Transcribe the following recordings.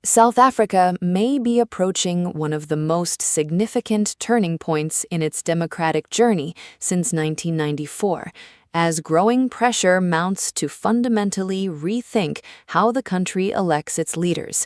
South Africa may be approaching one of the most significant turning points in its democratic journey since 1994, as growing pressure mounts to fundamentally rethink how the country elects its leaders.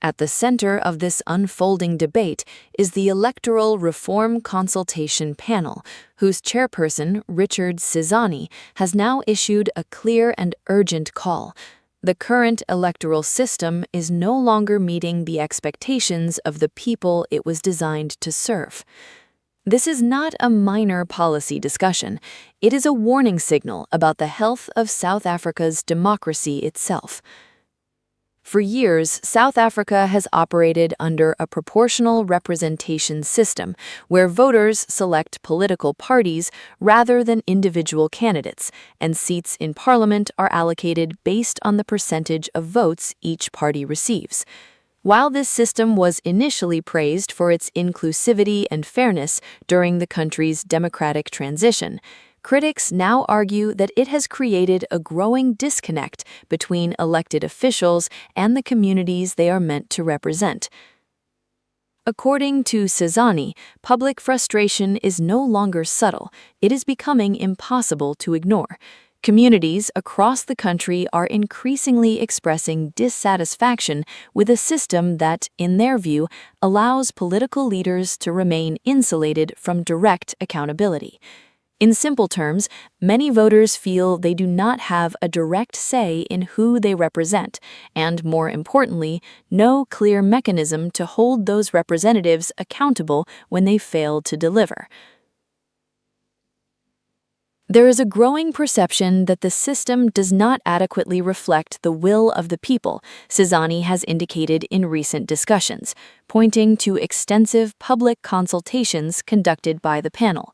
At the center of this unfolding debate is the Electoral Reform Consultation Panel, whose chairperson, Richard Sizani, has now issued a clear and urgent call. The current electoral system is no longer meeting the expectations of the people it was designed to serve. This is not a minor policy discussion. It is a warning signal about the health of South Africa's democracy itself. For years, South Africa has operated under a proportional representation system where voters select political parties rather than individual candidates, and seats in parliament are allocated based on the percentage of votes each party receives. While this system was initially praised for its inclusivity and fairness during the country's democratic transition, critics now argue that it has created a growing disconnect between elected officials and the communities they are meant to represent. According to Sizani, public frustration is no longer subtle, it is becoming impossible to ignore. Communities across the country are increasingly expressing dissatisfaction with a system that, in their view, allows political leaders to remain insulated from direct accountability. In simple terms, many voters feel they do not have a direct say in who they represent, and more importantly, no clear mechanism to hold those representatives accountable when they fail to deliver. There is a growing perception that the system does not adequately reflect the will of the people, Sizani has indicated in recent discussions, pointing to extensive public consultations conducted by the panel.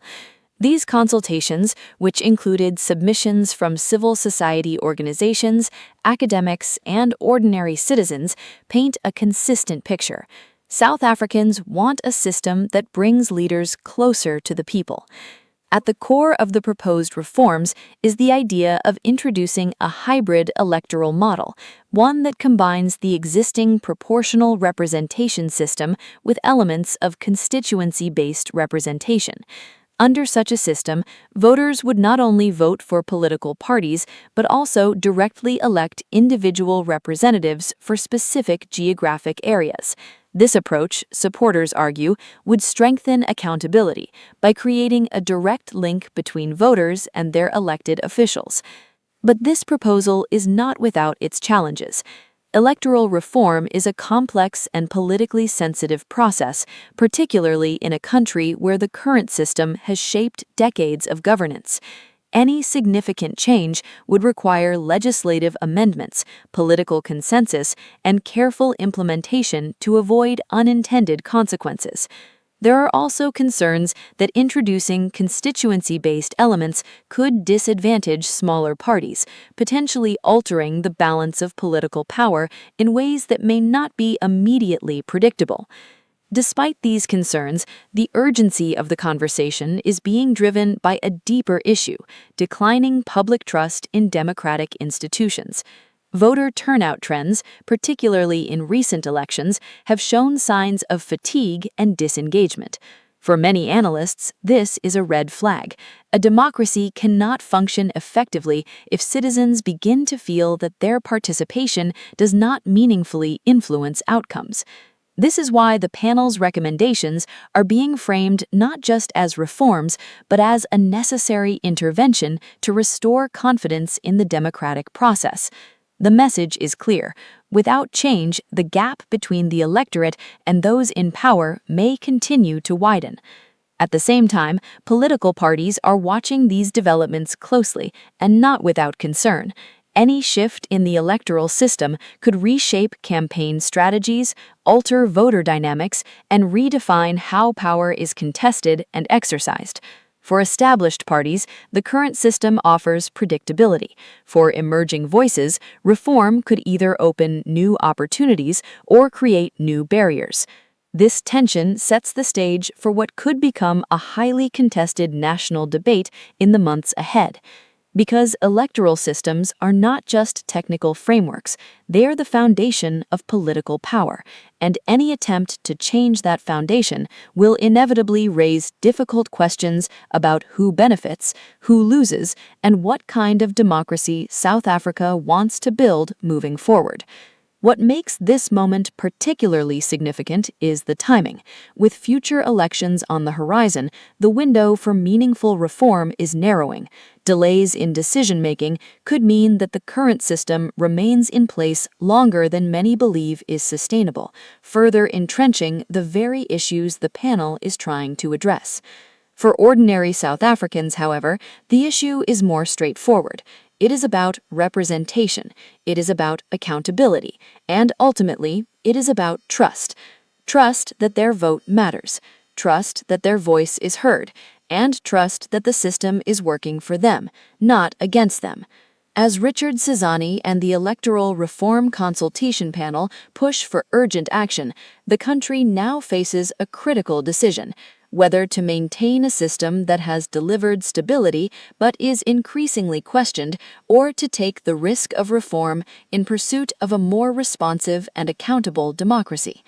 These consultations, which included submissions from civil society organizations, academics, and ordinary citizens, paint a consistent picture. South Africans want a system that brings leaders closer to the people. At the core of the proposed reforms is the idea of introducing a hybrid electoral model, one that combines the existing proportional representation system with elements of constituency-based representation. Under such a system, voters would not only vote for political parties, but also directly elect individual representatives for specific geographic areas. This approach, supporters argue, would strengthen accountability by creating a direct link between voters and their elected officials. But this proposal is not without its challenges. Electoral reform is a complex and politically sensitive process, particularly in a country where the current system has shaped decades of governance. Any significant change would require legislative amendments, political consensus, and careful implementation to avoid unintended consequences. There are also concerns that introducing constituency-based elements could disadvantage smaller parties, potentially altering the balance of political power in ways that may not be immediately predictable. Despite these concerns, the urgency of the conversation is being driven by a deeper issue: declining public trust in democratic institutions. Voter turnout trends, particularly in recent elections, have shown signs of fatigue and disengagement. For many analysts, this is a red flag. A democracy cannot function effectively if citizens begin to feel that their participation does not meaningfully influence outcomes. This is why the panel's recommendations are being framed not just as reforms, but as a necessary intervention to restore confidence in the democratic process. The message is clear. Without change, the gap between the electorate and those in power may continue to widen. At the same time, political parties are watching these developments closely and not without concern. Any shift in the electoral system could reshape campaign strategies, alter voter dynamics, and redefine how power is contested and exercised. For established parties, the current system offers predictability. For emerging voices, reform could either open new opportunities or create new barriers. This tension sets the stage for what could become a highly contested national debate in the months ahead. Because electoral systems are not just technical frameworks, they are the foundation of political power, and any attempt to change that foundation will inevitably raise difficult questions about who benefits, who loses, and what kind of democracy South Africa wants to build moving forward. What makes this moment particularly significant is the timing. With future elections on the horizon, the window for meaningful reform is narrowing. Delays in decision-making could mean that the current system remains in place longer than many believe is sustainable, further entrenching the very issues the panel is trying to address. For ordinary South Africans, however, the issue is more straightforward. It is about representation, it is about accountability, and ultimately, it is about trust. Trust that their vote matters, trust that their voice is heard, and trust that the system is working for them, not against them. As Richard Sizani and the Electoral Reform Consultation Panel push for urgent action, the country now faces a critical decision: whether to maintain a system that has delivered stability but is increasingly questioned, or to take the risk of reform in pursuit of a more responsive and accountable democracy.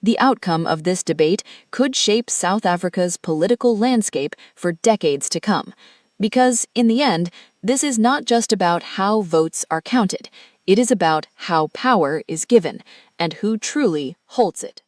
The outcome of this debate could shape South Africa's political landscape for decades to come. Because, in the end, this is not just about how votes are counted, it is about how power is given and who truly holds it.